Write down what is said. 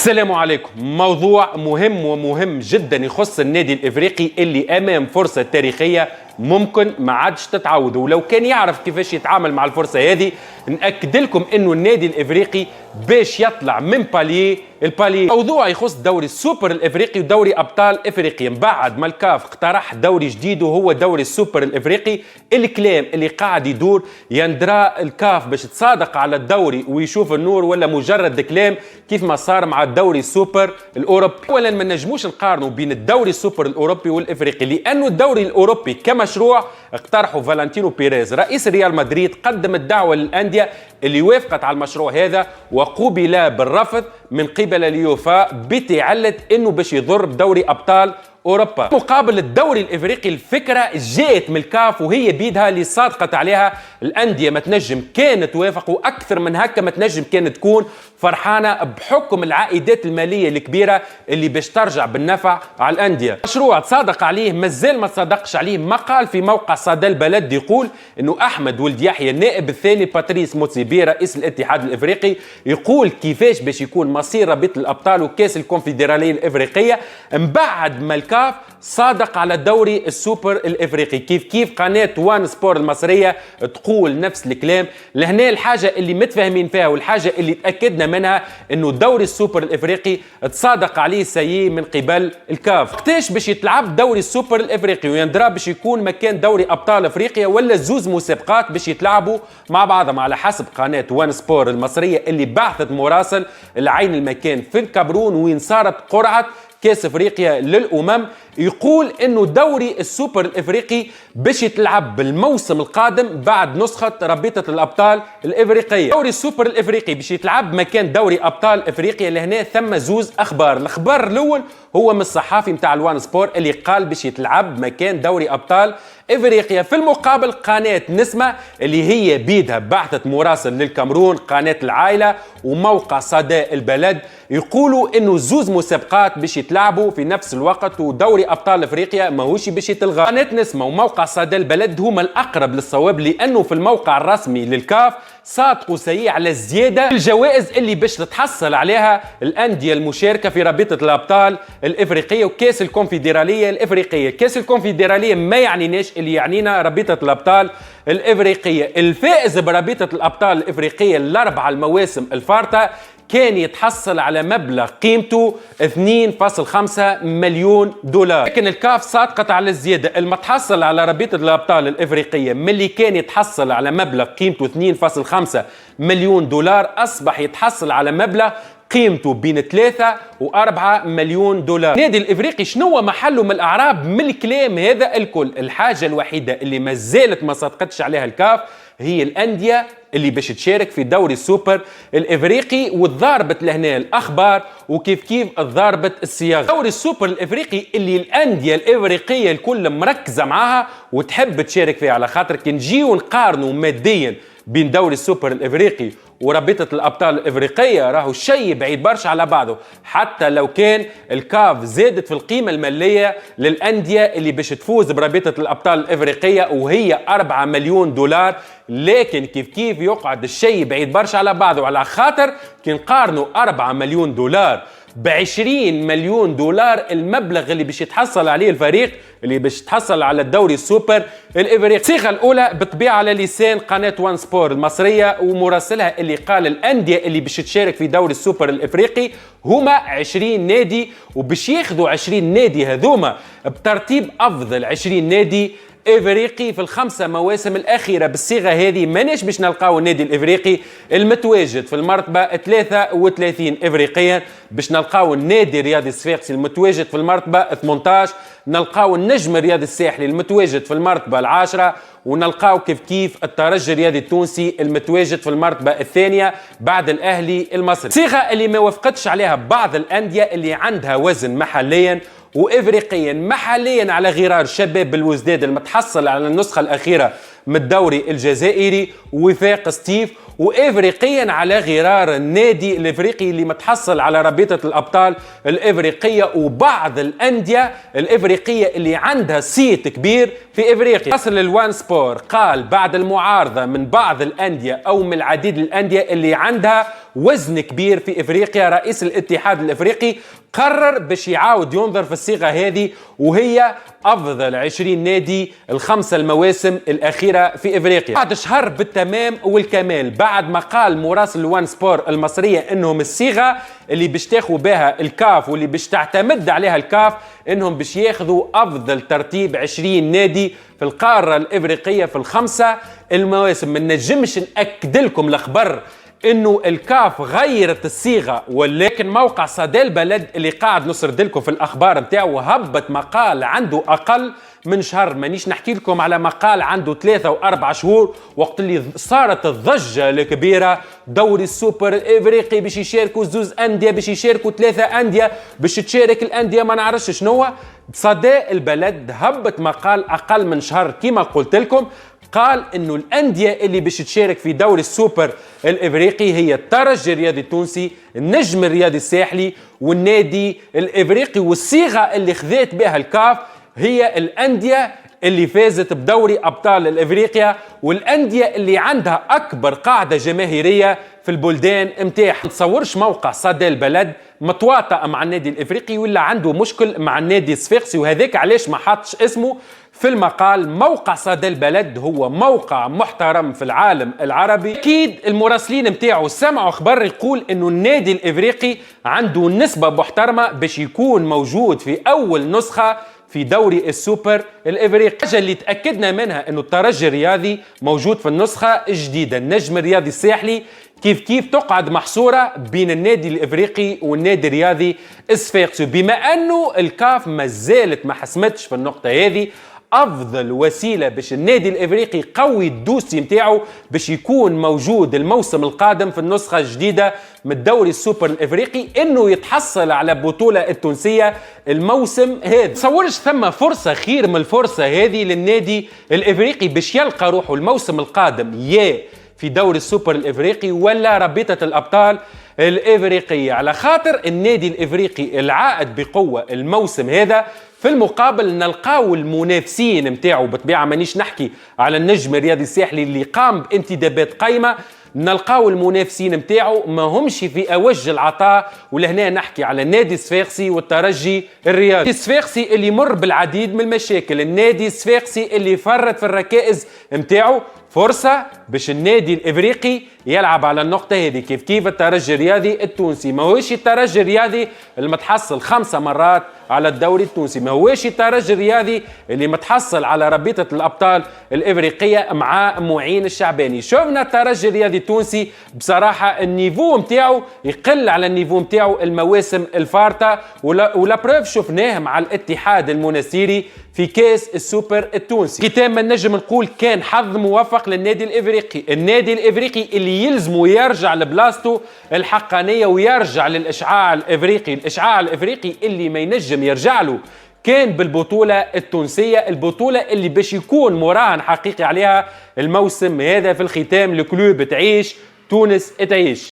السلام عليكم. موضوع مهم جدا يخص النادي الافريقي اللي امام فرصه تاريخيه ممكن ما عادش تتعود، ولو كان يعرف كيفاش يتعامل مع الفرصه هذه ناكد لكم انه النادي الافريقي باش يطلع من الباليه. موضوع يخص دوري السوبر الافريقي ودوري ابطال افريقيا بعد ما الكاف اقترح دوري جديد وهو دوري السوبر الافريقي. الكلام اللي قاعد يدور يندرى الكاف باش تصادق على الدوري ويشوف النور ولا مجرد كلام كيف ما صار مع الدوري السوبر الاوروبي. اولا ما نجموش نقارنوا بين الدوري السوبر الاوروبي والافريقي لانه الدوري الاوروبي كمشروع اقترحه فالنتينو بيريز رئيس ريال مدريد، قدم الدعوه للانديه اللي وافقت على المشروع هذا وقوبل بالرفض من قبل اليوفا بتعلة انه باش يضر بدوري ابطال اوروبا. مقابل الدوري الافريقي الفكره جاءت من الكاف وهي بيدها اللي صادقت عليها الانديه، ما تنجم كانت توافق واكثر من هكا ما تنجم كانت تكون فرحانه بحكم العائدات الماليه الكبيره اللي باش ترجع بالنفع على الانديه. مشروع تصادق عليه مازال ما تصدقش عليه مقال في موقع صدى البلد يقول انه احمد ولد يحيى النائب الثاني باتريس موتسيبي رئيس الاتحاد الافريقي يقول كيفاش باش يكون مصير رابطه الابطال وكاس الكونفدراليه الافريقيه من بعد ما الكاف صادق على الدوري السوبر الافريقي. كيف قناه وان سبور المصريه تقول نفس الكلام. لهنا الحاجه اللي متفاهمين فيها والحاجه اللي تاكدنا منها انه دوري السوبر الافريقي تصادق عليه سيء من قبل الكاف. وقتاش باش يتلعب دوري السوبر الافريقي ويندرى باش يكون مكان دوري ابطال افريقيا ولا زوز مسابقات باش يتلعبوا مع بعضهم على حسب قناه وان سبور المصريه اللي بعثت مراسل العين المكان في الكامرون وين صارت قرعه كاس افريقيا للامم. يقول انه دوري السوبر الافريقي باش يتلعب بالموسم القادم بعد نسخه رابطه الابطال الافريقيه. دوري السوبر الافريقي باش يتلعب مكان دوري ابطال افريقيا. لهنا ثم زوز اخبار. الاخبار الاول هو من الصحافي نتاع الوان سبور اللي قال باش يتلعب مكان دوري ابطال افريقيا. في المقابل قناه نسمه اللي هي بيدها بعثت مراسل للكامرون قناه العائله وموقع صدى البلد يقولوا انه زوز مسابقات باش يتلعبوا في نفس الوقت ودوري ابطال افريقيا ماهوش باش يتلغى. قناه نسمه وموقع صدى البلد هما الاقرب للصواب لانه في الموقع الرسمي للكاف صادقوا سيء على الزياده الجوائز اللي باش تتحصل عليها الانديه المشاركه في رابطه الابطال الافريقيه وكاس الكونفدراليه الافريقيه. كاس الكونفدراليه ما يعنيناش، اللي يعنينا رابطه الابطال الافريقيه. الفائز برابطه الابطال الافريقيه الاربعه المواسم الفارطه كان يتحصل على مبلغ قيمته 2.5 مليون دولار، لكن الكاف صادقت على الزيادة. المتحصل على رابطة الأبطال الإفريقية ملي كان يتحصل على مبلغ قيمته 2.5 مليون دولار أصبح يتحصل على مبلغ قيمته بين 3 و4 مليون دولار. النادي الافريقي شنو محله من الاعراب من الكلام هذا الكل؟ الحاجه الوحيده اللي ما زالت ما صدقتش عليها الكاف هي الانديه اللي باش تشارك في دوري السوبر الافريقي، وتضاربت لهنا الاخبار وكيف تضاربت الصياغه. دوري السوبر الافريقي اللي الانديه الافريقيه الكل مركزه معاها وتحب تشارك فيه، على خاطر كي نجيو نقارنوا ماديا بين دوري السوبر الافريقي ورابطه الابطال الافريقيه راهو شيء بعيد برشا على بعضه. حتى لو كان الكاف زادت في القيمه الماليه للانديه اللي باش تفوز برابطه الابطال الافريقيه وهي 4 مليون دولار، لكن كيف يقعد الشيء بعيد برشا على بعضه. على خاطر كي نقارنوا 4 مليون دولار ب20 مليون دولار المبلغ اللي باش يتحصل عليه الفريق اللي باش يتحصل على الدوري السوبر الافريقي. الصيغه الاولى بالطبيعه على لسان قناه وان سبور المصريه ومراسلها اللي قال الانديه اللي باش تشارك في دوري السوبر الافريقي هما 20 نادي، وباش ياخذوا 20 نادي هذوما بترتيب افضل 20 نادي افريقي في ال5 مواسم الاخيره. بالصيغه هذه ماناش باش نلقاو النادي الافريقي المتواجد في المرتبه 33 افريقيا، باش نلقاو النادي الرياضي الصفاقسي المتواجد في المرتبه 18، نلقاو النجم الرياضي الساحلي المتواجد في المرتبه 10، ونلقاو كيف الترجي الرياضي التونسي المتواجد في المرتبه الثانيه بعد الاهلي المصري. صيغه اللي ما وافقتش عليها بعض الانديه اللي عندها وزن محليا وافريقيا. محليا على غرار شباب بالوزداد المتحصل على النسخه الاخيره من الدوري الجزائري وفاق ستيف، وافريقيا على غرار النادي الافريقي اللي متحصل على رابطه الابطال الافريقيه وبعض الانديه الافريقيه اللي عندها صيت كبير في افريقيا. اصل الوان سبور قال بعد المعارضه من بعض الانديه او من العديد الانديه اللي عندها وزن كبير في افريقيا. رئيس الاتحاد الافريقي قرر باش يعاود ينظر في الصيغه هذه، وهي افضل 20 نادي الخمسه المواسم الاخيره في افريقيا. بعد شهر بالتمام والكمال، بعد ما قال مراسل وان سبور المصريه انهم الصيغه اللي باش تاخذ بها الكاف واللي باش تعتمد عليها الكاف انهم باش ياخذوا افضل ترتيب 20 نادي في القاره الافريقيه في الخمسه المواسم. ما نجمش ناكد لكم الخبر انه الكاف غيرت الصيغه، ولكن موقع صدى البلد اللي قاعد نسرد لكم في الاخبار نتاعو هبط مقال عنده اقل من شهر. مانيش نحكي لكم على مقال عنده 3 و4 شهور، وقت اللي صارت الضجه الكبيره دوري السوبر الافريقي باش يشاركوا زوز انديه، باش يشاركوا 3 انديه، باش تشارك الانديه ما نعرفش شنو. صدى البلد هبط مقال اقل من شهر كما قلت لكم، قال انه الانديه اللي باش تشارك في دوري السوبر الافريقي هي الترجي الرياضي التونسي، النجم الرياضي الساحلي، والنادي الافريقي. والصيغه اللي خذت بها الكاف هي الانديه اللي فازت بدوري ابطال الافريقيا، والانديه اللي عندها اكبر قاعده جماهيريه في البلدان متاعها. ما تصورش موقع صدى البلد متواطئ مع النادي الافريقي ولا عنده مشكل مع النادي الصفاقسي، وهذاك علاش ما حطش اسمه في المقال. موقع صدى البلد هو موقع محترم في العالم العربي. اكيد المراسلين متاعو سمعوا خبر يقول انه النادي الافريقي عنده نسبه محترمه باش يكون موجود في اول نسخه في دوري السوبر الافريقي. الحاجه اللي تاكدنا منها انه الترجي الرياضي موجود في النسخه الجديده، النجم الرياضي الساحلي كيف تقعد محصوره بين النادي الافريقي والنادي الرياضي الصفاقسي. بما انه الكاف ما زالت ما حسمتش في النقطه هذه، افضل وسيله باش النادي الافريقي يقوي الدوسي نتاعو باش يكون موجود الموسم القادم في النسخه الجديده من الدوري السوبر الافريقي انه يتحصل على بطوله التونسيه الموسم هذا. تصورش ثم فرصه خير من الفرصه هذه للنادي الافريقي باش يلقى روحه الموسم القادم يا في دوري السوبر الافريقي ولا رابطه الابطال الافريقيه، على خاطر النادي الافريقي العائد بقوه الموسم هذا. في المقابل نلقاو المنافسين متاعو بالطبيعه، مانيش نحكي على النجم الرياضي الساحلي اللي قام بانتدابات قايمه، نلقاو المنافسين متاعو ما همش في اوج العطاء. ولهنا نحكي على النادي الصفاقسي والترجي الرياضي. الصفاقسي اللي مر بالعديد من المشاكل، النادي الصفاقسي اللي فرط في الركائز متاعو. فرصة باش النادي الافريقي يلعب على النقطة هذه كيف الترجي الرياضي التونسي. ما هوش الترجي الرياضي اللي متحصل 5 مرات على الدوري التونسي، ما هوش الترجي الرياضي اللي متحصل على رابطة الابطال الافريقية مع معين الشعباني. شفنا الترجي الرياضي التونسي بصراحة النيفو متاعو يقل على النيفو متاعو المواسم الفارطة، ولا بروف شفناه مع الاتحاد المنستيري في كاس السوبر التونسي. ختاما نجم نقول كان حظ موفق للنادي الافريقي، النادي الافريقي اللي يلزمه يرجع لبلاصته الحقانيه ويرجع للاشعاع الافريقي، الاشعاع الافريقي اللي ما ينجم يرجع له كان بالبطوله التونسيه، البطوله اللي باش يكون مراهن حقيقي عليها الموسم هذا. في الختام الكلوب تعيش، تونس تعيش.